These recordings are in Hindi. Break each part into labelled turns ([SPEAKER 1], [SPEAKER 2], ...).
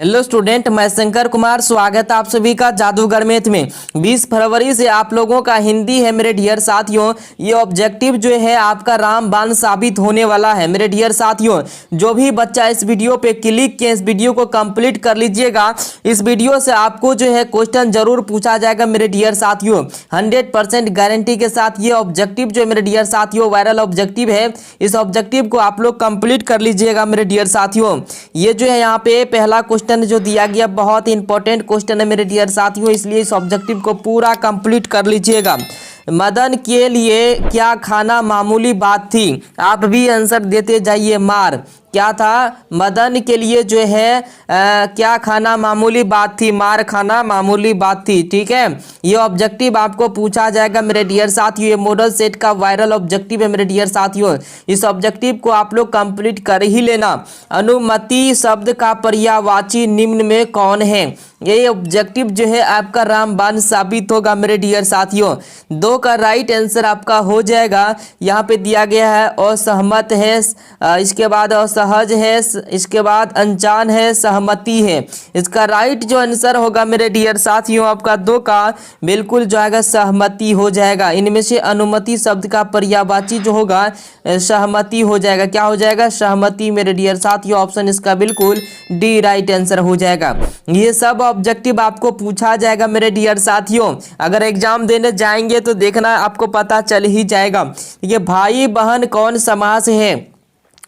[SPEAKER 1] हेलो स्टूडेंट, मैं शंकर कुमार। स्वागत है आप सभी का जादूगर मैथ में। 20 फरवरी से आप लोगों का हिंदी है मेरे डियर साथियों। ये ऑब्जेक्टिव जो है आपका रामबाण साबित होने वाला है मेरे डियर साथियों। जो भी बच्चा इस वीडियो पे क्लिक किए इस वीडियो को कंप्लीट कर लीजिएगा। इस वीडियो से आपको जो है क्वेश्चन जरूर पूछा जाएगा मेरे डियर साथियों। 100% गारंटी के साथ ये ऑब्जेक्टिव जो है मेरे डियर साथियों वायरल ऑब्जेक्टिव है। इस ऑब्जेक्टिव को आप लोग कंप्लीट कर लीजिएगा मेरे डियर साथियों। ये जो है यहाँ पे पहला क्वेश्चन जो दिया गया बहुत ही इंपॉर्टेंट क्वेश्चन है मेरे डियर साथियों, इसलिए इस ऑब्जेक्टिव को पूरा कंप्लीट कर लीजिएगा। मदन के लिए क्या खाना मामूली बात थी? आप भी आंसर देते जाइए। मार क्या था? मदन के लिए जो है क्या खाना मामूली बात थी? मार खाना मामूली बात थी। ठीक है, ये ऑब्जेक्टिव आपको पूछा जाएगा मेरे डियर साथियों। ये मॉडल सेट का वायरल ऑब्जेक्टिव है मेरे डियर साथियों। इस ऑब्जेक्टिव को आप लोग कंप्लीट कर ही लेना। अनुमति शब्द का पर्यायवाची निम्न में कौन है? ये ऑब्जेक्टिव जो है आपका रामबाण साबित होगा मेरे डियर साथियों। 2 का राइट आंसर आपका हो जाएगा। यहाँ पे दिया गया है असहमत है, इसके बाद असहज है, इसके बाद अनजान है, सहमति है। इसका राइट जो आंसर होगा मेरे डियर साथियों आपका 2 का बिल्कुल जो आएगा सहमति हो जाएगा। इनमें से अनुमति शब्द का पर्यायवाची जो होगा सहमति हो जाएगा। क्या हो जाएगा? सहमति मेरे डियर साथियों। ऑप्शन इसका बिल्कुल डी राइट आंसर हो जाएगा। ये सब ऑब्जेक्टिव आपको पूछा जाएगा मेरे डियर साथियों। अगर एग्जाम देने जाएंगे तो देखना आपको पता चल ही जाएगा। ये भाई बहन कौन समास है?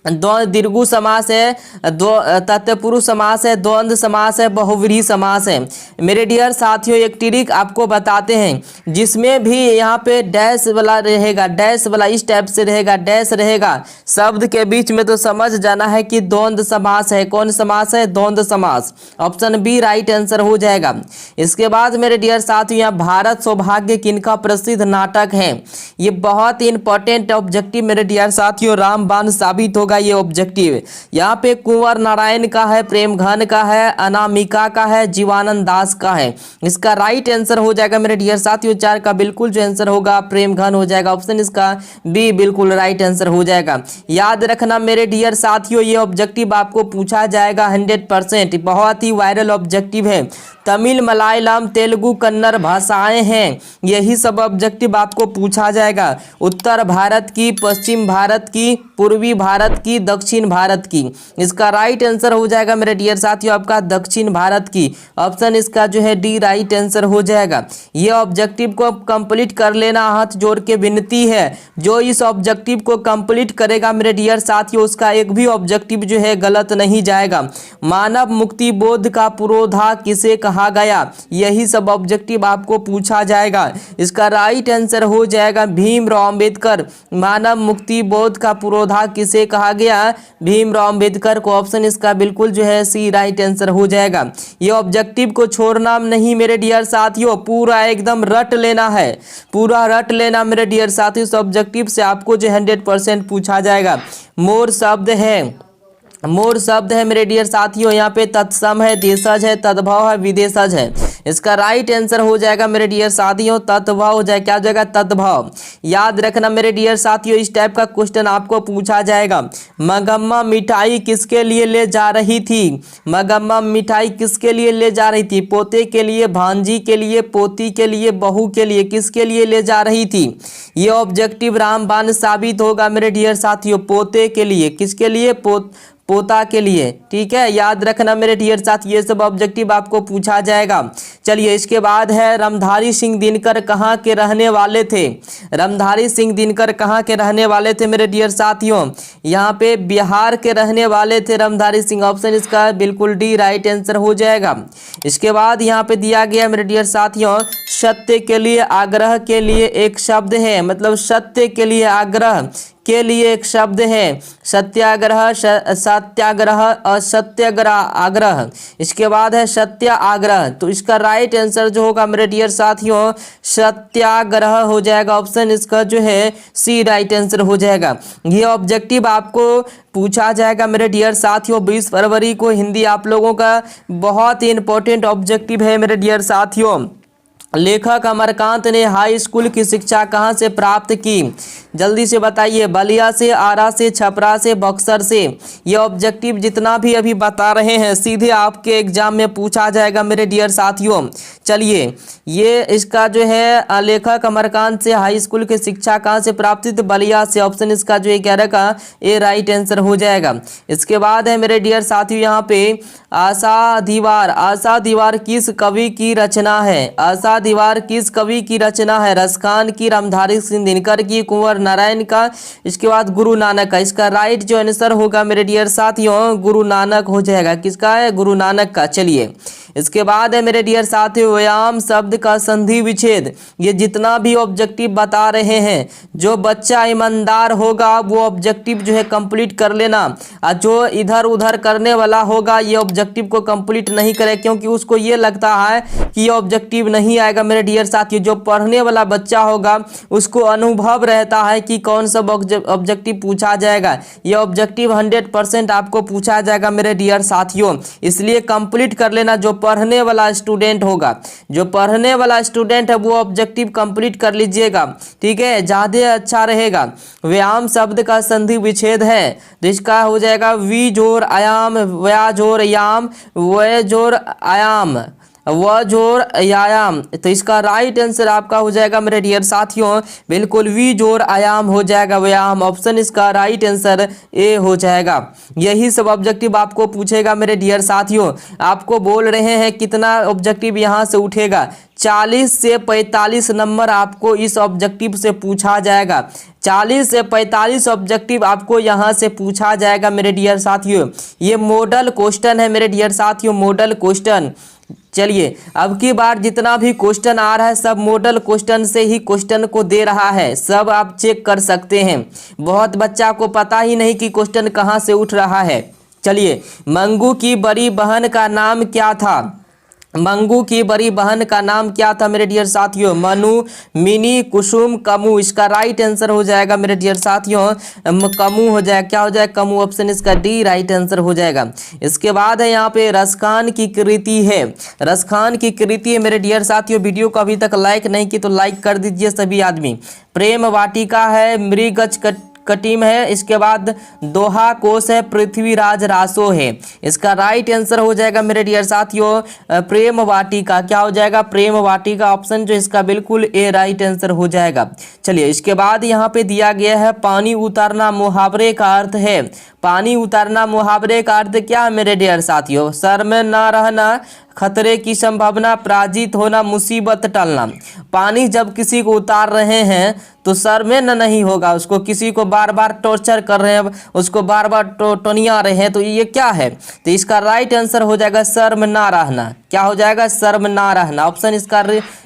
[SPEAKER 1] दीर्घु समास है, तत्पुरुष समास है, द्वंद्व समास है, बहुव्रीहि समास है। मेरे डियर साथियों एक ट्रिक आपको बताते हैं, जिसमें भी यहाँ पे डैश वाला रहेगा, डैश वाला इस टाइप से रहेगा, डैश रहेगा शब्द के बीच में, तो समझ जाना है कि द्वंद्व समास है। कौन समास है? द्वंद्व समास। ऑप्शन बी राइट आंसर हो जाएगा। इसके बाद मेरे डियर साथियों यहाँ भारत सौभाग्य किनका प्रसिद्ध नाटक है? ये बहुत ही इंपॉर्टेंट ऑब्जेक्टिव मेरे डियर साथियों रामबाण साबित होगा। ये ऑब्जेक्टिव यहाँ पे कुंवर नारायण का है, प्रेमघन का है, अनामिका का है, जीवानंद दास का है। इसका राइट आंसर हो जाएगा मेरे डियर साथियों 4 का बिल्कुल जो आंसर होगा प्रेमघन हो जाएगा। ऑप्शन इसका बी बिल्कुल राइट आंसर हो जाएगा। याद रखना मेरे डियर साथियों ये ऑब्जेक्टिव आपको पूछा जाएगा 100%। बहुत ही वायरल ऑब्जेक्टिव है। तमिल, मलयालम, तेलुगु, कन्नड़ भाषाएं हैं, यही सब ऑब्जेक्टिव आपको पूछा जाएगा। उत्तर भारत की, पश्चिम भारत की, पूर्वी भारत की, दक्षिण भारत की। इसका राइट आंसर हो जाएगा मेरे डियर साथियों आपका दक्षिण भारत की। ऑप्शन इसका जो है डी राइट आंसर हो जाएगा। ये ऑब्जेक्टिव को कंप्लीट कर लेना, हाथ जोड़ के विनती है। जो इस ऑब्जेक्टिव को कंप्लीट करेगा मेरे डियर साथियों उसका एक भी ऑब्जेक्टिव जो है गलत नहीं जाएगा। मानव मुक्ति बोध का पुरोधा किसे कहा गया? यही सब ऑब्जेक्टिव आपको पूछा जाएगा। इसका राइट आंसर हो जाएगा भीमराव अंबेडकर। मानव मुक्ति बोध का पुरोधा किसे कहा गया? भीमराव अंबेडकर को। ऑप्शन इसका बिल्कुल जो है सी राइट आंसर हो जाएगा। ये ऑब्जेक्टिव को छोड़ना नहीं मेरे डियर साथियों, पूरा एकदम रट लेना है, पूरा रट लेना मेरे डियर साथियों। इस ऑब्जेक्टिव से आपको जो 100% पूछा जाएगा। मोर शब्द है, मोर शब्द है मेरे डियर साथियों यहाँ पे तत्सम है, देशज है, तद्भव है, विदेशज है। इसका राइट आंसर हो जाएगा मेरे डियर साथियों तद्भव हो जाएगा। क्या हो जाएगा? तद्भव। याद रखना मेरे डियर साथियों इस टाइप का क्वेश्चन आपको पूछा जाएगा। मगम्मा मिठाई किसके लिए ले जा रही थी? मगम्मा मिठाई किसके लिए ले जा रही थी? पोते के लिए, भांजी के लिए, पोती के लिए, बहू के लिए, किसके लिए ले जा रही थी? ये ऑब्जेक्टिव रामबाण साबित होगा मेरे डियर साथियों पोते के लिए। किसके लिए? पोता के लिए। ठीक है, याद रखना मेरे डियर साथ ये सब ऑब्जेक्टिव आपको पूछा जाएगा। चलिए इसके बाद है रमधारी सिंह दिनकर कहाँ के रहने वाले थे? रमधारी सिंह दिनकर कहाँ के रहने वाले थे मेरे डियर साथियों? यहाँ पे बिहार के रहने वाले थे रमधारी सिंह। ऑप्शन इसका बिल्कुल डी राइट आंसर हो जाएगा। इसके बाद यहाँ पे दिया गया मेरे डियर साथियों सत्य के लिए आग्रह के लिए एक शब्द है, मतलब सत्य के लिए आग्रह के लिए एक शब्द है। सत्याग्रह, सत्याग्रह और सत्याग्रह आग्रह। इसके बाद है सत्य आग्रह। तो इसका राइट आंसर जो होगा मेरे डियर साथियों सत्याग्रह हो जाएगा। ऑप्शन इसका जो है सी राइट आंसर हो जाएगा। ये ऑब्जेक्टिव आपको पूछा जाएगा मेरे डियर साथियों 20 फरवरी को। हिंदी आप लोगों का बहुत ही इंपॉर्टेंट ऑब्जेक्टिव है मेरे डियर साथियों। लेखक अमरकांत ने हाई स्कूल की शिक्षा कहाँ से प्राप्त की? जल्दी से बताइए। बलिया से, आरा से, छपरा से, बक्सर से। ये ऑब्जेक्टिव जितना भी अभी बता रहे हैं सीधे आपके एग्जाम में पूछा जाएगा मेरे डियर साथियों। चलिए, ये इसका जो है लेखक अमरकांत से हाई स्कूल की शिक्षा कहाँ से प्राप्त थी? तो बलिया से। ऑप्शन इसका जो है 11 का ए राइट आंसर हो जाएगा। इसके बाद है मेरे डियर साथियों यहाँ पे आशा दीवार। आशा दीवार किस कवि की रचना है? आशा दीवार किस कवि की रचना है? रसखान की, रामधारी सिंह दिनकर की, कुंवर नारायण का, इसके बाद गुरु नानक का। इसका राइट जो आंसर होगा मेरे डियर साथियों गुरु नानक हो जाएगा। किसका है? गुरु नानक का। चलिए, इसके बाद है मेरे डियर साथियों व्यायाम शब्द का संधि विच्छेद। ये जितना भी ऑब्जेक्टिव बता रहे हैं, जो बच्चा ईमानदार होगा वो ऑब्जेक्टिव जो है कंप्लीट कर लेना, और जो इधर उधर करने वाला होगा ये ऑब्जेक्टिव को कंप्लीट नहीं करे, क्योंकि उसको ये लगता है कि ये ऑब्जेक्टिव नहीं आएगा मेरे डियर साथियों। जो पढ़ने वाला बच्चा होगा उसको अनुभव रहता है कि कौन सा ऑब्जेक्टिव पूछा जाएगा। ये ऑब्जेक्टिव 100% आपको पूछा जाएगा मेरे डियर साथियों, इसलिए कंप्लीट कर लेना। जो पढ़ने वाला स्टूडेंट होगा, जो पढ़ने वाला स्टूडेंट है वो ऑब्जेक्टिव कंप्लीट कर लीजिएगा, ठीक है, ज़्यादा अच्छा रहेगा। व्यायाम शब्द का संधि विच्छेद है तो इसका हो जाएगा वी जोर आयाम, व्या जोर याम, व जोर आयाम, व जोर यायाम। तो इसका राइट आंसर आपका हो जाएगा मेरे डियर साथियों बिल्कुल वी जोर आयाम हो जाएगा व्यायाम। ऑप्शन इसका राइट आंसर ए हो जाएगा। यही सब ऑब्जेक्टिव आपको पूछेगा मेरे डियर साथियों। आपको बोल रहे हैं कितना ऑब्जेक्टिव यहाँ से उठेगा? 40 से 45 नंबर आपको इस ऑब्जेक्टिव से पूछा जाएगा। 40 से 45 ऑब्जेक्टिव आपको यहाँ से पूछा जाएगा मेरे डियर साथियों। ये मॉडल क्वेश्चन है मेरे डियर साथियों, मॉडल क्वेश्चन। चलिए, अब की बार जितना भी क्वेश्चन आ रहा है सब मॉडल क्वेश्चन से ही क्वेश्चन को दे रहा है, सब आप चेक कर सकते हैं। बहुत बच्चा को पता ही नहीं कि क्वेश्चन कहाँ से उठ रहा है। चलिए, मंगू की बड़ी बहन का नाम क्या था? मंगू की बड़ी बहन का नाम क्या था मेरे डियर साथियों? मनु, मिनी, कुसुम, कमू। इसका राइट आंसर हो जाएगा मेरे डियर साथियों कमू हो जाएगा। क्या हो जाएगा? कमू। ऑप्शन इसका डी राइट आंसर हो जाएगा। इसके बाद है यहाँ पे रसखान की कृति है। रसखान की कृति है मेरे डियर साथियों। वीडियो को अभी तक लाइक नहीं की तो लाइक कर दीजिए सभी आदमी। प्रेम वाटिका है, मृगज कटिम है, इसके बाद दोहा कोश है, पृथ्वीराज रासो है। इसका राइट आंसर हो जाएगा मेरे डियर साथियों प्रेम वाटिका। क्या हो जाएगा? प्रेम वाटिका। ऑप्शन जो इसका बिल्कुल ए राइट आंसर हो जाएगा। चलिए, इसके बाद यहाँ पे दिया गया है पानी उतारना मुहावरे का अर्थ है। पानी उतारना मुहावरे का अर्थ क्या है मेरे डियर साथियों? सर में ना रहना, खतरे की संभावना, पराजित होना, मुसीबत टलना। पानी जब किसी को उतार रहे हैं तो सर में न नहीं होगा, उसको किसी को बार बार टॉर्चर कर रहे हैं, उसको बार बार टोनिया रहे हैं, तो ये क्या है? तो इसका राइट आंसर हो जाएगा शर्म ना रहना। क्या हो जाएगा? शर्म ना रहना। ऑप्शन इसका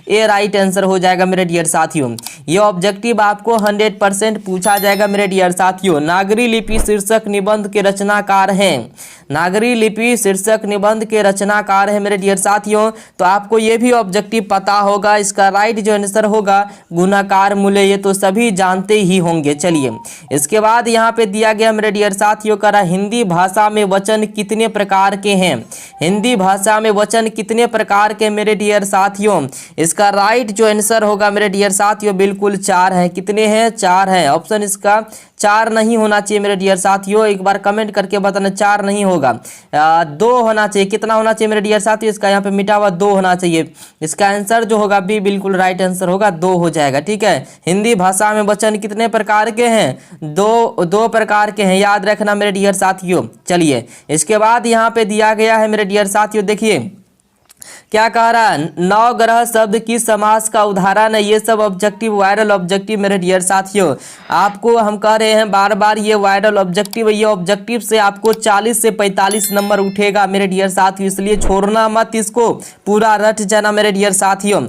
[SPEAKER 1] ए राइट आंसर हो जाएगा मेरे डियर साथियों। ये ऑब्जेक्टिव आपको 100% पूछा जाएगा मेरे डियर साथियों। नागरी लिपि शीर्षक निबंध के रचनाकार हैं। नागरी लिपि शीर्षक निबंध के रचनाकार है मेरे डियर साथियों। तो आपको ये भी ऑब्जेक्टिव पता होगा। इसका राइट जो आंसर होगा गुणाकार मूल्य, ये तो सभी जानते ही होंगे। चलिए, इसके बाद यहाँ पे दिया गया मेरे डियर साथियों का हिंदी भाषा में वचन कितने प्रकार के हैं? हिंदी भाषा में वचन कितने प्रकार के मेरे डियर साथियों? इसका राइट जो आंसर होगा मेरे डियर साथियों बिल्कुल 4 है। कितने हैं? 4 हैं। ऑप्शन इसका 4 नहीं होना चाहिए मेरे डियर साथियों, एक बार कमेंट करके बताना। 4 नहीं होगा, 2 होना चाहिए। कितना होना चाहिए मेरे डियर साथियों? इसका यहाँ पे मिटा हुआ 2 होना चाहिए। इसका आंसर जो होगा बी बिल्कुल राइट आंसर होगा, 2 हो जाएगा। ठीक है, हिंदी भाषा में वचन कितने प्रकार के हैं? 2 प्रकार के हैं, याद रखना मेरे डियर साथियों। चलिए, इसके बाद यहाँ पे दिया गया है मेरे डियर साथियों, देखिए क्या कह रहा है? नवग्रह शब्द की समास का उदाहरण है। ये सब ऑब्जेक्टिव वायरल ऑब्जेक्टिव मेरे डियर साथियों आपको हम कह रहे हैं बार बार, ये वायरल ऑब्जेक्टिव है। ये ऑब्जेक्टिव से आपको 40 से 45 नंबर उठेगा मेरे डियर साथियों, इसलिए छोड़ना मत, इसको पूरा रट जाना मेरे डियर साथियों।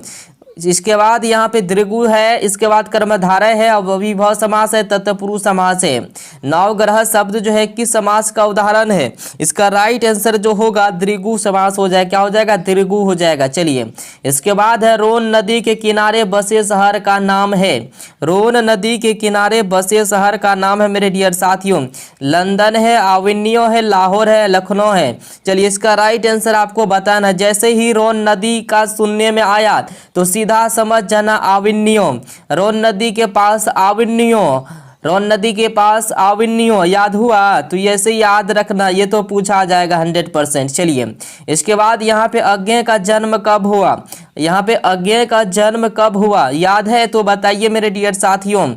[SPEAKER 1] इसके बाद यहाँ पे दृगु है, इसके बाद कर्मधारय है, और अविभव समास है, तत्पुरुष समास है। नवग्रह शब्द जो है किस समास का उदाहरण है? इसका राइट आंसर जो होगा दृगु समास हो जाएगा। क्या हो जाएगा? दृगु हो जाएगा। चलिए, इसके बाद है रोन नदी के किनारे बसे शहर का नाम है। रोन नदी के किनारे बसे शहर का नाम है मेरे डियर साथियों। लंदन है, आविन्यो है, लाहौर है, लखनऊ है। चलिए, इसका राइट आंसर आपको बताना। जैसे ही रोन नदी का सुनने में आया तो विधा समझ जाना आविन्यो, रोन नदी के पास आविन्यो, रोन नदी के पास आविन्यो, याद हुआ? तो ऐसे याद रखना, ये तो पूछा जाएगा 100%। चलिए इसके बाद यहाँ पे अज्ञेय का जन्म कब हुआ, यहाँ पे अज्ञेय का जन्म कब हुआ, याद है तो बताइए मेरे डियर साथियों।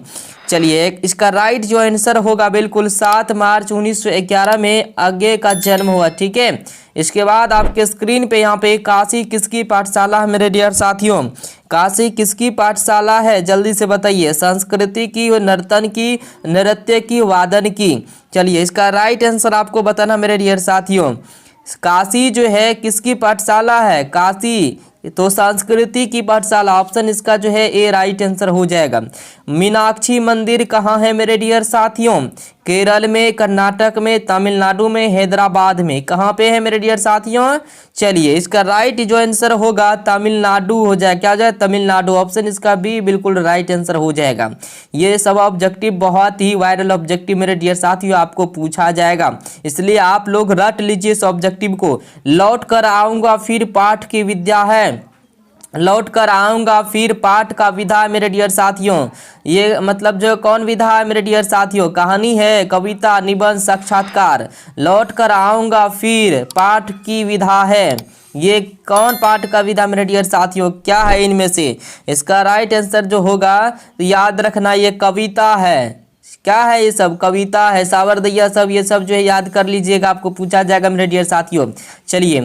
[SPEAKER 1] चलिए इसका राइट जो आंसर होगा बिल्कुल 7 मार्च 1911 में अज्ञेय का जन्म हुआ। ठीक है, इसके बाद आपके स्क्रीन पे यहाँ पे काशी किसकी पाठशाला है मेरे डियर साथियों, काशी किसकी पाठशाला है, जल्दी से बताइए। संस्कृति की, नर्तन की, नृत्य की, वादन की। चलिए इसका राइट आंसर आपको बताना मेरे डियर साथियों। काशी जो है किसकी पाठशाला है, काशी तो संस्कृति की पाठशाला, ऑप्शन इसका जो है ए राइट आंसर हो जाएगा। मीनाक्षी मंदिर कहाँ है मेरे डियर साथियों, केरल में, कर्नाटक में, तमिलनाडु में, हैदराबाद में, कहाँ पे है मेरे डियर साथियों। चलिए इसका राइट जो आंसर होगा तमिलनाडु हो जाएगा, क्या हो जाए तमिलनाडु, ऑप्शन इसका बी बिल्कुल राइट आंसर हो जाएगा। ये सब ऑब्जेक्टिव बहुत ही वायरल ऑब्जेक्टिव मेरे डियर साथियों आपको पूछा जाएगा, इसलिए आप लोग रट लीजिए इस ऑब्जेक्टिव को। लौट कर आऊंगा फिर पाठ की विद्या है, लौट कर आऊंगा फिर पाठ का विधा मेरे डियर साथियों, ये मतलब जो कौन विधा है मेरे डियर साथियों, कहानी है, कविता, निबंध, साक्षात्कार। लौट कर आऊंगा फिर पाठ की विधा है, ये कौन पाठ का विधा मेरे डियर साथियों, क्या है इनमें से। इसका राइट आंसर जो होगा याद रखना ये कविता है, क्या है ये सब कविता है, सावरदैया सब ये सब जो है याद कर लीजिएगा, आपको पूछा जाएगा मेरे डियर साथियों। चलिए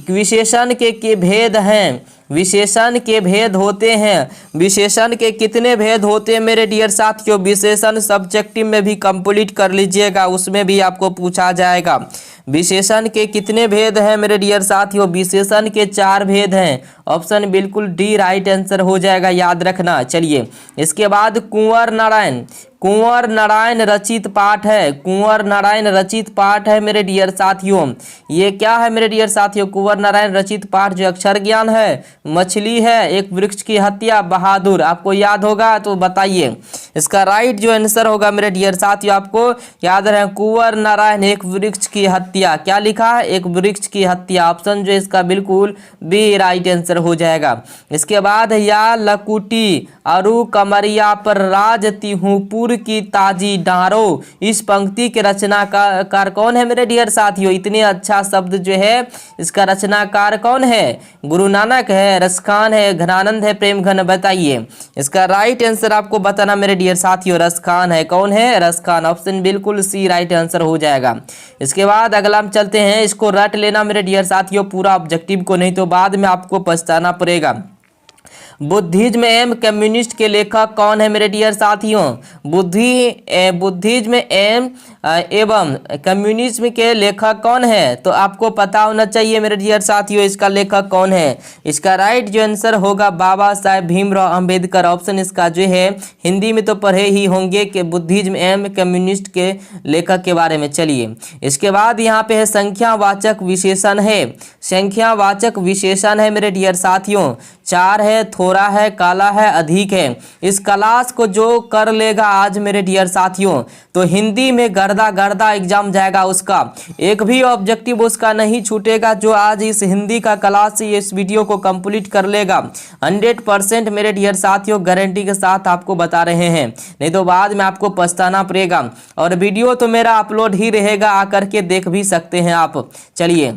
[SPEAKER 1] विशेषण के भेद हैं, विशेषण के भेद होते हैं, विशेषण के कितने भेद होते हैं मेरे डियर साथियों, विशेषण सब्जेक्टिव में भी कंप्लीट कर लीजिएगा, उसमें भी आपको पूछा जाएगा। विशेषण के कितने भेद हैं मेरे डियर साथियों, विशेषण के 4 भेद हैं, ऑप्शन बिल्कुल डी राइट आंसर हो जाएगा, याद रखना। चलिए इसके बाद कुंवर नारायण, कुंवर नारायण रचित पाठ है, कुंवर नारायण रचित पाठ है मेरे डियर साथियों, ये क्या है मेरे डियर साथियों, कुंवर नारायण रचित पाठ जो अक्षर ज्ञान है, मछली है, एक वृक्ष की हत्या, बहादुर, आपको याद होगा तो बताइए। इसका राइट जो आंसर होगा मेरे डियर साथियों आपको याद रहे, कुंवर नारायण एक वृक्ष की हत्या, क्या लिखा है एक वृक्ष की हत्या, ऑप्शन जो इसका बिल्कुल बी राइट आंसर हो जाएगा। इसके बाद या लकुटी अरु कमरिया पर राज तिहुपुर की ताजी डारो, इस पंक्ति के रचनाकार कौन है मेरे डियर साथियों, इतने अच्छा शब्द जो है इसका रचनाकार कौन है, गुरु नानक है, रसखान है, घनानंद है, प्रेम घन, बताइए। इसका राइट आंसर आपको बताना मेरे डियर साथियों, रसखान है, कौन है रसखान, ऑप्शन बिल्कुल सी राइट आंसर हो जाएगा। इसके बाद अगला हम चलते हैं, इसको रट लेना मेरे डियर साथियों पूरा ऑब्जेक्टिव को, नहीं तो बाद में आपको पछताना पड़ेगा। बुद्धिज्म एवं कम्युनिस्ट के लेखक कौन है मेरे डियर साथियों, बुद्धिज्म एवं कम्युनिज्म के लेखक कौन है, तो आपको पता होना चाहिए मेरे डियर साथियों इसका लेखक कौन है। इसका राइट जो आंसर होगा बाबा साहेब भीमराव अंबेडकर, ऑप्शन इसका जो है हिंदी में तो पढ़े ही होंगे कि बुद्धिज्म एवं कम्युनिस्ट के लेखक के बारे में। चलिए इसके बाद यहाँ पे है संख्यावाचक विशेषण है, संख्यावाचक विशेषण है मेरे डियर साथियों, 4 है, थोड़ा है, काला है, अधिक है। इस क्लास को जो कर लेगा आज मेरे डियर साथियों तो हिंदी में गर्दा गर्दा एग्जाम जाएगा, उसका एक भी ऑब्जेक्टिव उसका नहीं छूटेगा, जो आज इस हिंदी का क्लास से इस वीडियो को कंप्लीट कर लेगा 100% मेरे डियर साथियों गारंटी के साथ आपको बता रहे हैं, नहीं तो बाद में आपको पछताना पड़ेगा। और वीडियो तो मेरा अपलोड ही रहेगा, आकर के देख भी सकते हैं आप। चलिए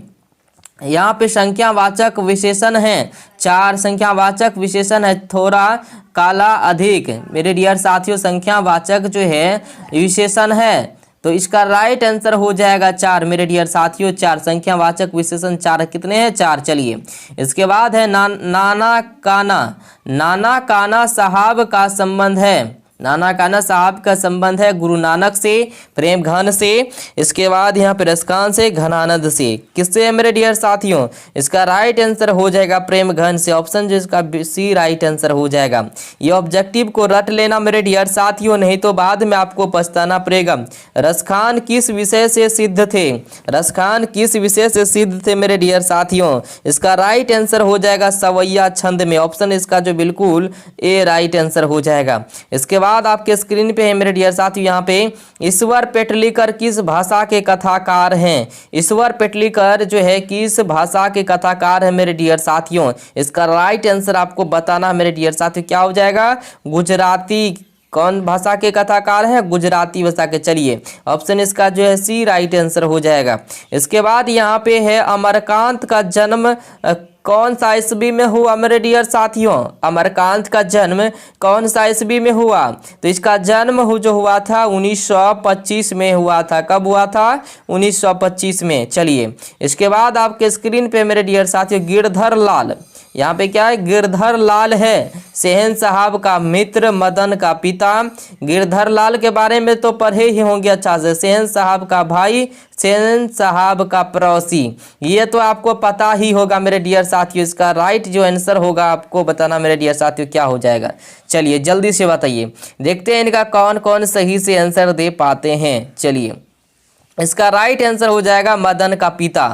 [SPEAKER 1] यहाँ पे संख्यावाचक विशेषण है, 4 संख्यावाचक विशेषण है, थोड़ा, काला, अधिक मेरे डियर साथियों संख्यावाचक जो है विशेषण है, तो इसका राइट आंसर हो जाएगा 4 मेरे डियर साथियों, 4 संख्यावाचक विशेषण 4 कितने हैं 4। चलिए इसके बाद है नाना काना, नाना काना साहब का संबंध है, नाना काना साहब का संबंध है गुरु नानक से, प्रेम घन से, इसके बाद यहाँ पे रसखान से, घनानंद से, किससे है मेरे डियर साथियों, इसका राइट आंसर हो जाएगा प्रेम घन से, ऑप्शन जो इसका सी राइट आंसर हो जाएगा। ये ऑब्जेक्टिव को रट लेना मेरे डियर साथियों, नहीं तो बाद में आपको पछताना पड़ेगा। रसखान किस विषय से सिद्ध थे, रसखान किस विषय से सिद्ध थे मेरे डियर साथियों, इसका राइट आंसर हो जाएगा सवैया छंद में, ऑप्शन इसका जो बिल्कुल ए राइट आंसर हो जाएगा। इसके बाद बाद आपके स्क्रीन पे है मेरे डियर साथियों यहाँ पे ईश्वर पेटलीकर किस भाषा के कथाकार हैं। ईश्वर पेटलीकर जो है किस भाषा के कथाकार है मेरे डियर साथियों। इसका राइट आंसर आपको बताना मेरे डियर साथियों क्या हो जाएगा, गुजराती। कौन भाषा के कथाकार हैं, गुजराती भाषा के। चलिए ऑप्शन इसका जो है सी राइट आंसर हो जाएगा। इसके बाद यहाँ पे है अमरकांत का जन्म कौन सा ईस्वी में हुआ मेरे डियर साथियों। अमरकांत का जन्म कौन सा ईस्वी में हुआ, तो इसका जन्म जो हुआ था 1925 में हुआ था। कब हुआ था, 1925 में। चलिए इसके बाद आपके स्क्रीन पे मेरे डियर साथियों गिरधर लाल, यहाँ पे क्या है, गिरधर लाल है सेहन साहब का मित्र, मदन का पिता। गिरधर लाल के बारे में तो पढ़े ही होंगे अच्छा से, सेहन साहब का भाई, सेहन साहब का पड़ोसी, ये तो आपको पता ही होगा मेरे डियर साथियों। इसका राइट जो आंसर होगा आपको बताना मेरे डियर साथियों क्या हो जाएगा। चलिए जल्दी से बताइए, देखते हैं इनका कौन कौन सही से आंसर दे पाते हैं। चलिए इसका राइट आंसर हो जाएगा मदन का पिता।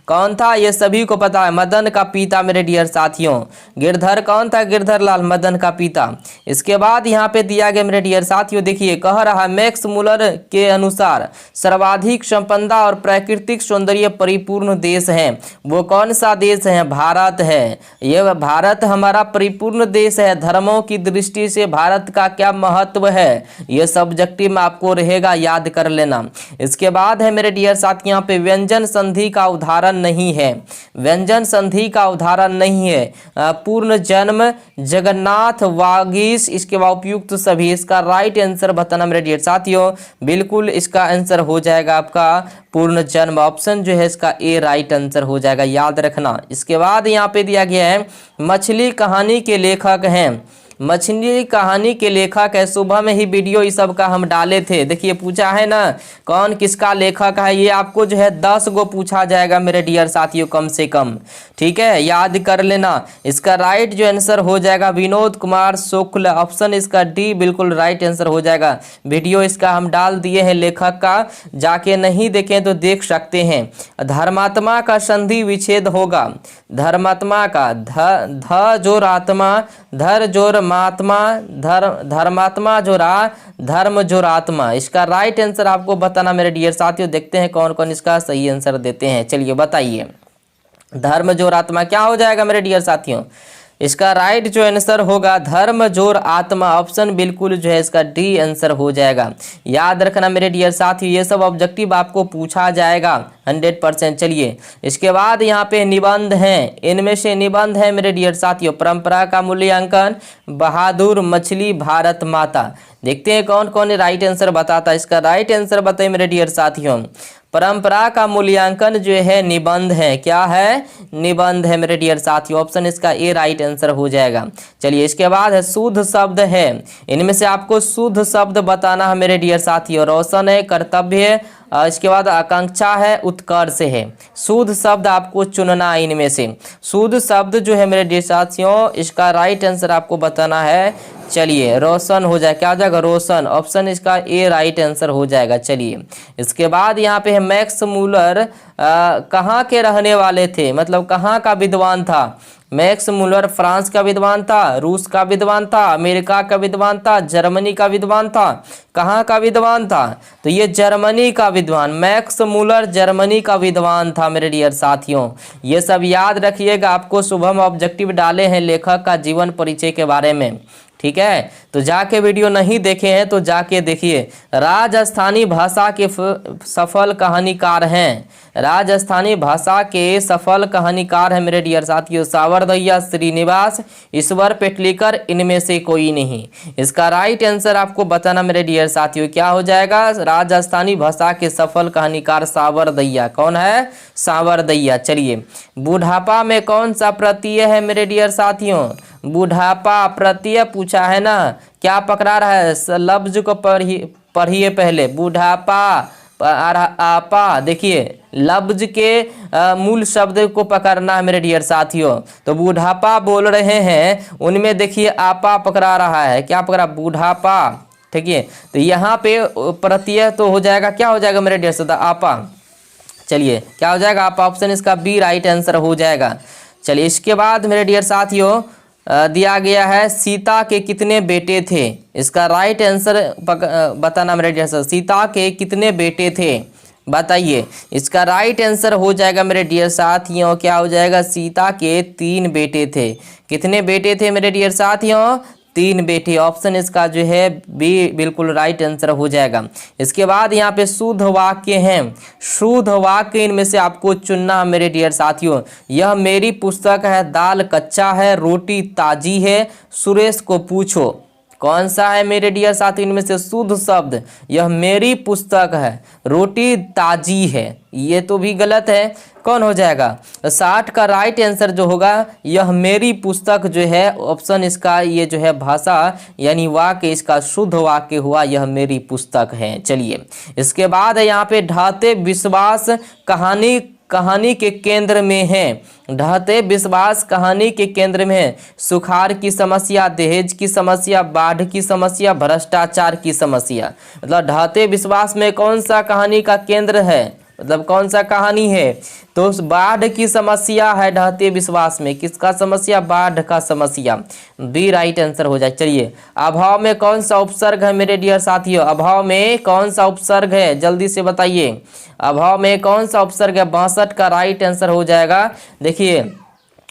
[SPEAKER 1] कौन था, ये सभी को पता है, मदन का पिता मेरे डियर साथियों। गिरधर कौन था, गिरधर लाल, मदन का पिता। इसके बाद यहाँ पे दिया गया मेरे डियर साथियों, देखिए कह रहा है मैक्स मुलर के अनुसार सर्वाधिक संपदा और प्राकृतिक सौंदर्य परिपूर्ण देश है, वो कौन सा देश है, भारत है। ये भारत हमारा परिपूर्ण देश है। धर्मों की दृष्टि से भारत का क्या महत्व है, ये सब्जेक्टिव में आपको रहेगा, याद कर लेना। इसके बाद है मेरे डियर साथ यहाँ पे व्यंजन संधि का उदाहरण नहीं है, व्यंजन संधि का उदाहरण नहीं है। पूर्ण जन्म, जगन्नाथ, वागीश, इसके बाद उपयुक्त सभी। इसका राइट आंसर बताना मेरे डियर साथियों, बिल्कुल इसका आंसर हो जाएगा आपका पूर्ण जन्म। ऑप्शन जो है इसका ए राइट आंसर हो जाएगा, याद रखना। इसके बाद यहाँ पे दिया गया है मछली कहानी के लेखक हैं, मछली कहानी के लेखक है। सुबह में ही वीडियो इस सब का हम डाले थे, देखिए पूछा है ना कौन किसका लेखक है। ये आपको जो है 10 गो पूछा जाएगा मेरे डियर साथियों कम से कम, ठीक है, याद कर लेना। इसका राइट जो आंसर हो जाएगा विनोद कुमार शुक्ल। ऑप्शन इसका डी बिल्कुल राइट आंसर हो जाएगा। वीडियो इसका हम डाल दिए हैं लेखक का, जाके नहीं देखें तो देख सकते हैं। धर्मात्मा का संधि विच्छेद होगा, धर्मात्मा का ध जोर आत्मा, धर जोर मात्मा, धर्मात्मा जोरा, धर्म जोर आत्मा। इसका राइट आंसर आपको बताना मेरे डियर साथियों। देखते हैं कौन कौन इसका सही आंसर देते हैं। चलिए बताइए, धर्म जोर आत्मा क्या हो जाएगा मेरे डियर साथियों। इसका राइट जो आंसर होगा धर्म जोर आत्मा। ऑप्शन बिल्कुल जो है इसका डी आंसर हो जाएगा। याद रखना मेरे डियर साथियों, ये सब ऑब्जेक्टिव आपको पूछा जाएगा 100%। चलिए इसके बाद यहाँ पे निबंध हैं, इनमें से निबंध है मेरे डियर साथियों परंपरा का मूल्यांकन, बहादुर, मछली, भारत माता। देखते हैं कौन कौन राइट आंसर बताता है। इसका राइट आंसर बताइए मेरे डियर साथियों, परंपरा का मूल्यांकन जो है निबंध है। क्या है, निबंध है मेरे डियर साथियों। ऑप्शन इसका ए राइट आंसर हो जाएगा। चलिए इसके बाद है शुद्ध शब्द है, इनमें से आपको शुद्ध शब्द बताना है मेरे डियर साथियों। रोशन है, कर्तव्य है, इसके बाद आकांक्षा है, उत्कर्ष है। शुद्ध शब्द आपको चुनना है इनमें से। शुद्ध शब्द जो है मेरे डियर साथियों, इसका राइट आंसर आपको बताना है। चलिए रोशन हो जाए, क्या हो जाएगा, रोशन। ऑप्शन इसका ए राइट आंसर हो जाएगा। चलिए इसके बाद यहाँ पे है मैक्स मूलर कहाँ के रहने वाले थे, मतलब कहाँ का विद्वान था। मैक्स मूलर फ्रांस का विद्वान था, रूस का विद्वान था, अमेरिका का विद्वान था, जर्मनी का विद्वान था। कहाँ का विद्वान था, तो ये जर्मनी का विद्वान, मैक्स मूलर जर्मनी का विद्वान था मेरे डियर साथियों। ये सब याद रखिएगा, आपको सुबह में ऑब्जेक्टिव डाले हैं लेखक का जीवन परिचय के बारे में, ठीक है। तो जाके वीडियो नहीं देखे हैं तो जाके देखिए। राजस्थानी भाषा के सफल कहानीकार हैं, राजस्थानी भाषा के सफल कहानीकार हैं मेरे डियर साथियों सावरदैया, श्रीनिवास, ईश्वर पेटलीकर, इनमें से कोई नहीं। इसका राइट आंसर आपको बताना मेरे डियर साथियों क्या हो जाएगा, राजस्थानी भाषा के सफल कहानीकार सावरदैया। कौन है, सावरदैया। चलिए बुढ़ापा में कौन सा प्रत्यय है मेरे डियर साथियों, बुढ़ापा प्रत्यय पूछा है ना, क्या पकड़ा रहा है, लफ्ज को पढ़िए पहले। बुढ़ापा आपा, देखिए लफ्ज के मूल शब्द को पकड़ना है मेरे डियर साथियों। तो बुढ़ापा बोल रहे हैं, उनमें देखिए आपा पकड़ा रहा है, क्या पकड़ा, बुढ़ापा, ठीक है। तो यहाँ पे प्रत्यय तो हो जाएगा, क्या हो जाएगा मेरे डियर साथियों, आपा। चलिए क्या हो जाएगा, आपा। ऑप्शन इसका बी राइट आंसर हो जाएगा। चलिए इसके बाद मेरे डियर साथियों दिया गया है सीता के कितने बेटे थे। इसका राइट आंसर बताना मेरे डियर साथियों, सीता के कितने बेटे थे बताइए। इसका राइट आंसर हो जाएगा मेरे डियर साथियों, क्या हो जाएगा, सीता के 3 बेटे थे। कितने बेटे थे मेरे डियर साथियों, 3 बेटे। ऑप्शन इसका जो है बी बिल्कुल राइट आंसर हो जाएगा। इसके बाद यहाँ पे शुद्ध वाक्य हैं, शुद्ध वाक्य इनमें से आपको चुनना मेरे डियर साथियों। यह मेरी पुस्तक है, दाल कच्चा है, रोटी ताजी है, सुरेश को पूछो। कौन सा है मेरे डियर साथी इनमें से शुद्ध शब्द, यह मेरी पुस्तक है, रोटी ताजी है, ये तो भी गलत है। कौन हो जाएगा, 60 का राइट आंसर जो होगा यह मेरी पुस्तक जो है, ऑप्शन इसका ये जो है भाषा यानी वाक्य इसका शुद्ध वाक्य हुआ, यह मेरी पुस्तक है। चलिए इसके बाद है यहाँ पे ढाते विश्वास कहानी के केंद्र में है। ढहते विश्वास कहानी के केंद्र में है। सुखाड़ की समस्या, दहेज की समस्या, बाढ़ की समस्या, भ्रष्टाचार की समस्या। मतलब ढहते विश्वास में कौन सा कहानी का केंद्र है, मतलब कौन सा कहानी है, तो बाढ़ की समस्या है ढहते विश्वास में। किसका समस्या, बाढ़ का समस्या, बी राइट आंसर हो जाए। चलिए अभाव में कौन सा उपसर्ग है मेरे डियर साथियों, अभाव में कौन सा उपसर्ग है, जल्दी से बताइए। अभाव में कौन सा उपसर्ग है, 62 का राइट आंसर हो जाएगा। देखिए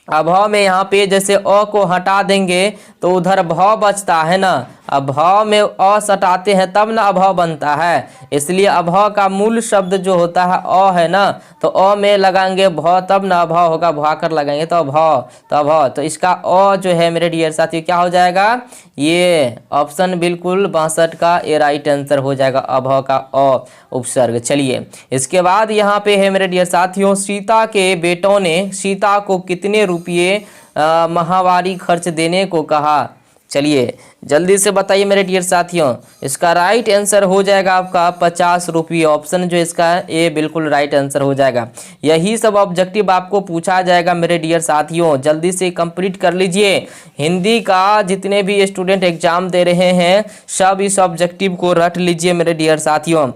[SPEAKER 1] अभाव में यहाँ पे जैसे अ को हटा देंगे तो उधर भाव बचता है ना, अब भाव में अ सटाते हैं तब ना अभाव बनता है, इसलिए अभाव का मूल शब्द जो होता है अ है ना, तो अ में लगाएंगे भाव तब ना अभाव होगा, भाकर लगाएंगे तो अभाव, तो अभाव, तो इसका अ जो है मेरे डियर साथी क्या हो जाएगा, ये ऑप्शन बिल्कुल 62 का ये राइट आंसर हो जाएगा, अभाव का अ उपसर्ग। चलिए इसके बाद यहाँ पे है मेरे डियर साथियों, सीता के बेटों ने सीता को कितने रुपये माहवारी खर्च देने को कहा। चलिए जल्दी से बताइए मेरे डियर साथियों, इसका राइट आंसर हो जाएगा आपका 50 रुपये। ऑप्शन जो इसका है ये बिल्कुल राइट आंसर हो जाएगा। यही सब ऑब्जेक्टिव आपको पूछा जाएगा मेरे डियर साथियों, जल्दी से कंप्लीट कर लीजिए। हिंदी का जितने भी स्टूडेंट एग्जाम दे रहे हैं सब इस ऑब्जेक्टिव को रट लीजिए मेरे डियर साथियों।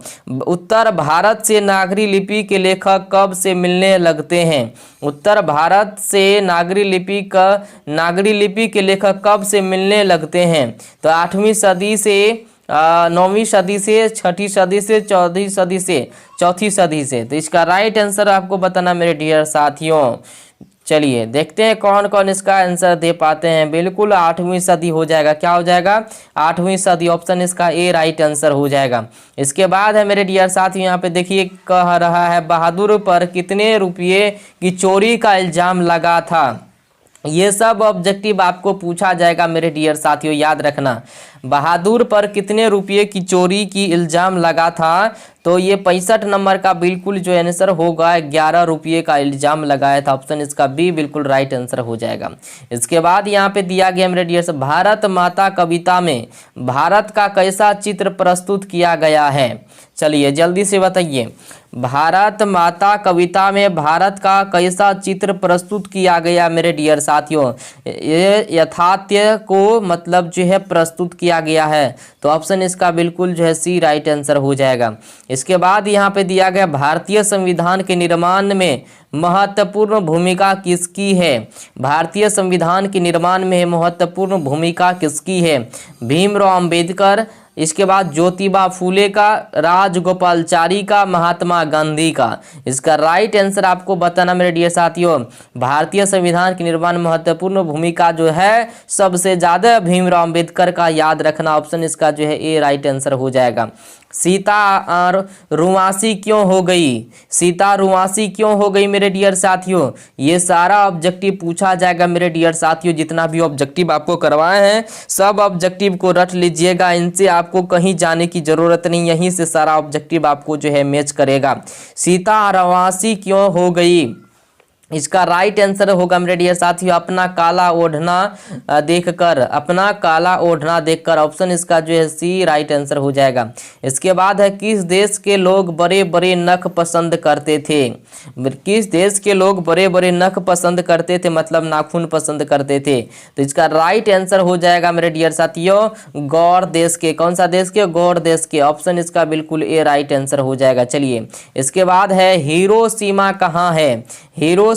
[SPEAKER 1] उत्तर भारत से नागरी लिपि के लेखक कब से मिलने लगते हैं। उत्तर भारत से नागरी लिपि के लेखक कब से मिलने लगते हैं, तो 8वीं सदी से, 9वीं सदी से, 6ठी सदी से, 14वीं सदी से, 4थी सदी से। तो इसका राइट आंसर आपको बताना मेरे डियर साथियों। चलिए देखते हैं कौन कौन इसका आंसर दे पाते हैं। बिल्कुल 8वीं सदी हो जाएगा, क्या हो जाएगा, 8वीं सदी, ऑप्शन इसका ए राइट आंसर हो जाएगा। इसके बाद है मेरे डियर साथियों, यहाँ पे देखिए कह रहा है बहादुर पर कितने रुपये की चोरी का इल्जाम लगा था। ये सब ऑब्जेक्टिव आपको पूछा जाएगा मेरे डियर साथियों, याद रखना। बहादुर पर कितने रुपये की चोरी की इल्जाम लगा था, तो ये 65 नंबर का बिल्कुल जो आंसर होगा 11 रुपये का इल्जाम लगाया था, ऑप्शन इसका बी बिल्कुल राइट आंसर हो जाएगा। इसके बाद यहाँ पे दिया गया मेरे डियर से, भारत माता कविता में भारत का कैसा चित्र प्रस्तुत किया गया है। चलिए जल्दी से बताइए, भारत माता कविता में भारत का कैसा चित्र प्रस्तुत किया गया मेरे डियर साथियों। ये यथार्थ को मतलब जो है प्रस्तुत किया गया है, तो ऑप्शन इसका बिल्कुल जो है सी राइट आंसर हो जाएगा। इसके बाद यहाँ पे दिया गया भारतीय संविधान के निर्माण में महत्वपूर्ण भूमिका किसकी है। भारतीय संविधान के निर्माण में महत्वपूर्ण भूमिका किसकी है, भीमराव अंबेडकर, इसके बाद ज्योतिबा फूले का, राजगोपालाचारी का, महात्मा गांधी का। इसका राइट आंसर आपको बताना मेरे डियर साथियों, भारतीय संविधान के निर्माण में महत्वपूर्ण भूमिका जो है सबसे ज्यादा भीमराव अंबेडकर का, याद रखना, ऑप्शन इसका जो है ए राइट आंसर हो जाएगा। सीता रुआसी क्यों हो गई, सीता रुआसी क्यों हो गई मेरे डियर साथियों, ये सारा ऑब्जेक्टिव पूछा जाएगा मेरे डियर साथियों। जितना भी ऑब्जेक्टिव आपको करवाए हैं सब ऑब्जेक्टिव को रट लीजिएगा, इनसे आपको कहीं जाने की जरूरत नहीं, यहीं से सारा ऑब्जेक्टिव आपको जो है मैच करेगा। सीता रुआसी क्यों हो गई, इसका राइट आंसर होगा मेरे डियर साथियों, अपना काला ओढ़ना देखकर, अपना काला ओढ़ना देखकर, ऑप्शन इसका जो है सी राइट आंसर हो जाएगा। इसके बाद है किस देश के लोग बड़े बड़े नख पसंद करते थे। किस देश के लोग बड़े बड़े नख पसंद करते थे, मतलब नाखून पसंद करते थे, तो इसका राइट आंसर हो जाएगा मेरे डियर साथियों गौड़ देश के। कौन सा देश के, गौड़ देश के, ऑप्शन इसका बिल्कुल ए राइट आंसर हो जाएगा। चलिए इसके बाद है हिरोशिमा कहाँ है।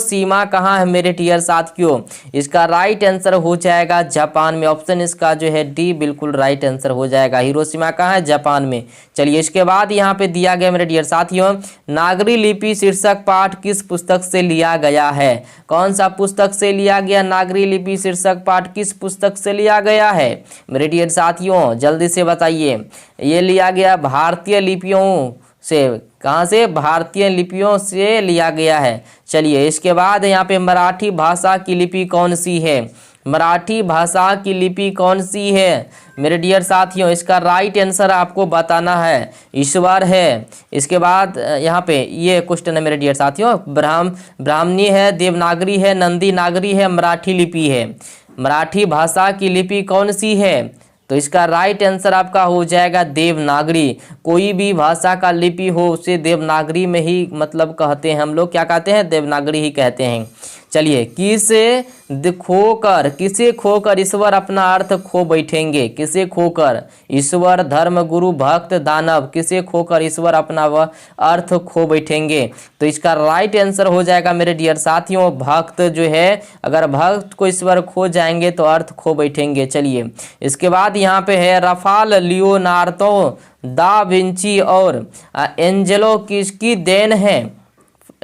[SPEAKER 1] हिरोशिमा कहाँ है मेरे डियर साथियों? इसका राइट आंसर हो जाएगा जापान में। ऑप्शन इसका जो है डी बिल्कुल राइट आंसर हो जाएगा। हिरोशिमा कहाँ है? जापान में। चलिए इसके बाद यहाँ पे दिया गया मेरे डियर साथियों, नागरी लिपि शीर्षक पाठ किस पुस्तक से लिया गया है? कौन सा पुस्तक से लिया गया? नागरी लिपि शीर्षक पाठ किस पुस्तक से लिया गया है मेरे डियर साथियों? जल्दी से बताइए। ये लिया गया भारतीय लिपियों से। कहाँ से? भारतीय लिपियों से लिया गया है। चलिए इसके बाद यहाँ पे मराठी भाषा की लिपि कौन सी है? मराठी भाषा की लिपि कौन सी है मेरे डियर साथियों? इसका राइट आंसर आपको बताना है, ईश्वर है। इसके बाद यहाँ पे ये क्वेश्चन है मेरे डियर साथियों, ब्राह्मणी है, देवनागरी है, नंदी नागरी है, मराठी लिपि है। मराठी भाषा की लिपि कौन सी है? तो इसका राइट आंसर आपका हो जाएगा देवनागरी। कोई भी भाषा का लिपि हो उसे देवनागरी में ही मतलब कहते हैं हम लोग, क्या कहते हैं? देवनागरी ही कहते हैं। चलिए, किसे खोकर ईश्वर अपना अर्थ खो बैठेंगे? किसे खोकर? ईश्वर, धर्म, गुरु, भक्त, दानव। किसे खोकर ईश्वर अपना वह अर्थ खो बैठेंगे? तो इसका राइट आंसर हो जाएगा मेरे डियर साथियों भक्त जो है, अगर भक्त को ईश्वर खो जाएंगे तो अर्थ खो बैठेंगे। चलिए इसके बाद यहाँ पे है राफाल, लियोनार्दो दा विंची और एंजेलो किसकी देन है?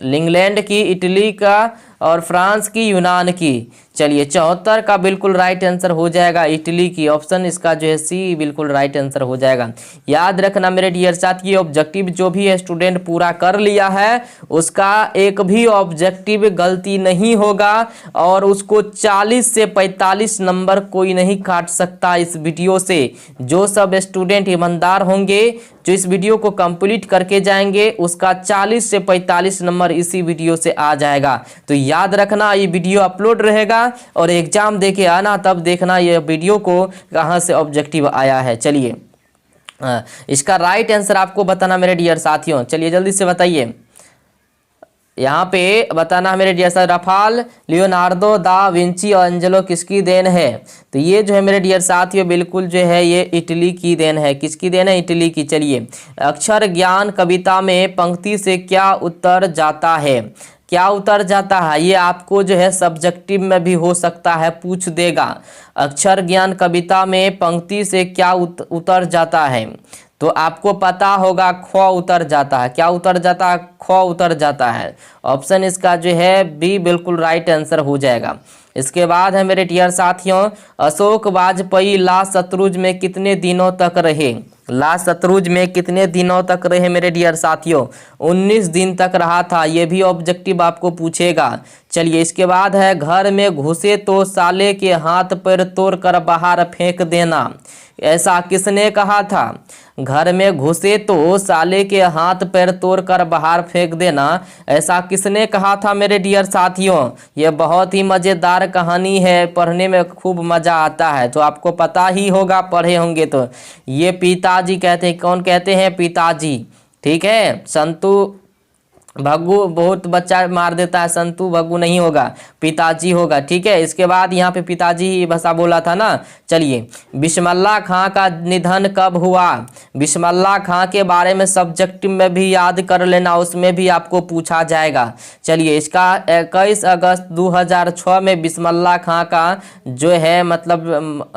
[SPEAKER 1] इंग्लैंड की, इटली का और फ्रांस की, यूनान की। चलिए 74 का बिल्कुल राइट आंसर हो जाएगा इटली की। ऑप्शन इसका जो है सी बिल्कुल राइट आंसर हो जाएगा। याद रखना मेरे डियर साथी, ऑब्जेक्टिव जो भी है स्टूडेंट पूरा कर लिया है उसका एक भी ऑब्जेक्टिव गलती नहीं होगा और उसको 40 से 45 नंबर कोई नहीं काट सकता इस वीडियो से। जो सब स्टूडेंट ईमानदार होंगे, जो इस वीडियो को कंप्लीट करके जाएंगे, उसका 40 से 45 नंबर इसी वीडियो से आ जाएगा। तो याद रखना ये वीडियो अपलोड रहेगा और एग्जाम देके आना, तब देखना ये वीडियो को कहां से ऑब्जेक्टिव आया है। चलिए इसका राइट आंसर आपको बताना मेरे डियर साथियों। चलिए जल्दी से बताइए, यहाँ पे बताना मेरे डियर साथ, राफाल, लियोनार्दो दा विंची और एंजेलो किसकी देन है? तो ये जो है मेरे डियर साथियों बिल्कुल जो है ये इटली की देन है। किसकी देन है? इटली की। चलिए, अक्षर ज्ञान कविता में पंक्ति से क्या उत्तर जाता है? क्या उतर जाता है? ये आपको जो है सब्जेक्टिव में भी हो सकता है, पूछ देगा। अक्षर ज्ञान कविता में पंक्ति से क्या उतर जाता है? तो आपको पता होगा ख उतर जाता है। क्या उतर जाता है? ख उतर जाता है। ऑप्शन इसका जो है बी बिल्कुल राइट आंसर हो जाएगा। इसके बाद है मेरे डियर साथियों, अशोक वाजपेयी लाशत्रुंज में कितने दिनों तक रहे? लाशत्रुंज में कितने दिनों तक रहे मेरे डियर साथियों? 19 दिन तक रहा था। ये भी ऑब्जेक्टिव आपको पूछेगा। चलिए इसके बाद है, घर में घुसे तो साले के हाथ पैर तोड़ कर बाहर फेंक देना, ऐसा किसने कहा था? घर में घुसे तो साले के हाथ पैर तोड़कर बाहर फेंक देना, ऐसा किसने कहा था मेरे डियर साथियों? यह बहुत ही मज़ेदार कहानी है, पढ़ने में खूब मज़ा आता है, तो आपको पता ही होगा, पढ़े होंगे तो। ये पिताजी कहते हैं। कौन कहते हैं? पिताजी। ठीक है, संतु भग्गू बहुत बच्चा मार देता है, संतु भग्गू नहीं होगा, पिताजी होगा। ठीक है, इसके बाद यहाँ पे पिताजी ही भाषा बोला था ना। चलिए, बिस्मिल्लाह खां का निधन कब हुआ? बिस्मिल्लाह खां के बारे में सब्जेक्टिव में भी याद कर लेना, उसमें भी आपको पूछा जाएगा। चलिए, इसका 21 अगस्त 2006 में बिस्मिल्लाह खां का जो है मतलब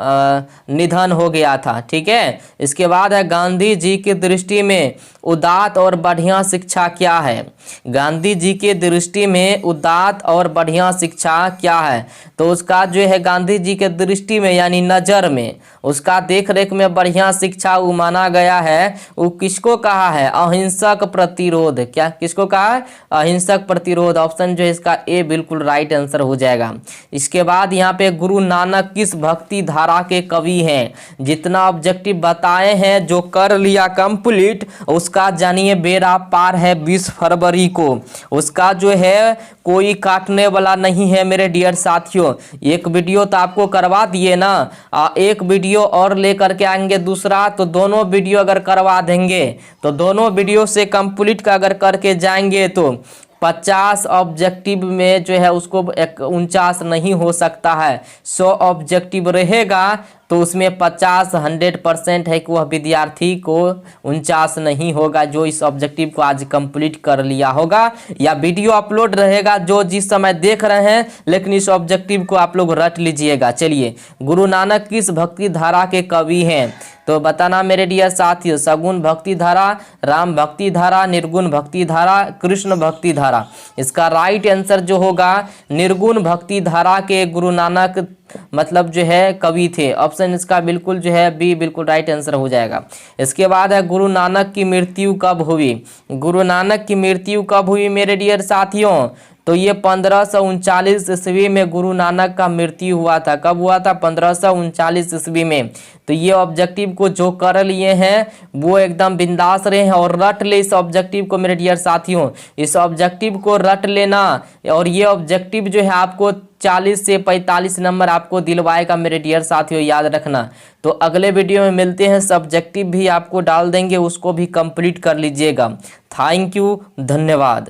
[SPEAKER 1] निधन हो गया था। ठीक है, इसके बाद है, गांधी जी की दृष्टि में उदात्त और बढ़िया शिक्षा क्या है? गांधी जी के दृष्टि में उदात्त और बढ़िया शिक्षा क्या है? तो उसका जो है गांधी जी के दृष्टि में यानी नज़र में, उसका देख रेख में बढ़िया शिक्षा वो माना गया है। वो किसको कहा है? अहिंसक प्रतिरोध। क्या किसको कहा है? अहिंसक प्रतिरोध। ऑप्शन जो है इसका ए बिल्कुल राइट आंसर हो जाएगा। इसके बाद यहाँ पे गुरु नानक किस भक्ति धारा के कवि हैं? जितना ऑब्जेक्टिव बताए हैं, जो कर लिया कंप्लीट, उसका जानिए बेड़ा पार है 20 फरवरी को। उसका जो है कोई काटने वाला नहीं है मेरे डियर साथियों। एक वीडियो तो आपको करवा दिए ना, एक वीडियो और लेकर के आएंगे दूसरा, तो दोनों वीडियो अगर करवा देंगे तो दोनों वीडियो से कंप्लीट का अगर करके जाएंगे तो 50 ऑब्जेक्टिव में जो है उसको 49 नहीं हो सकता है, 100 ऑब्जेक्टिव रहेगा तो उसमें 100% है कि वह विद्यार्थी को 49 नहीं होगा जो इस ऑब्जेक्टिव को आज कंप्लीट कर लिया होगा। या वीडियो अपलोड रहेगा जो जिस समय देख रहे हैं, लेकिन इस ऑब्जेक्टिव को आप लोग रट लीजिएगा। चलिए, गुरु नानक किस भक्ति धारा के कवि हैं? तो बताना मेरे डियर साथियों, सगुण भक्ति धारा, राम भक्ति धारा, निर्गुण भक्ति धारा, कृष्ण भक्ति धारा। इसका राइट आंसर जो होगा निर्गुण भक्ति धारा के गुरु नानक मतलब जो है कवि थे। ऑप्शन इसका बिल्कुल जो है बी बिल्कुल राइट आंसर हो जाएगा। इसके बाद है गुरु नानक की मृत्यु कब हुई? गुरु नानक की मृत्यु कब हुई मेरे डियर साथियों? तो ये 1539 ईस्वी में गुरु नानक का मृत्यु हुआ था। कब हुआ था? 1539 ईस्वी में। तो ये ऑब्जेक्टिव को जो कर लिए हैं वो एकदम बिंदास रहे हैं और रट ले इस ऑब्जेक्टिव को मेरे डियर साथियों। इस ऑब्जेक्टिव को रट लेना और ये ऑब्जेक्टिव जो है आपको 40 से 45 नंबर आपको दिलवाएगा मेरे डियर साथियों, याद रखना। तो अगले वीडियो में मिलते हैं, सब्जेक्टिव भी आपको डाल देंगे, उसको भी कंप्लीट कर लीजिएगा। थैंक यू, धन्यवाद।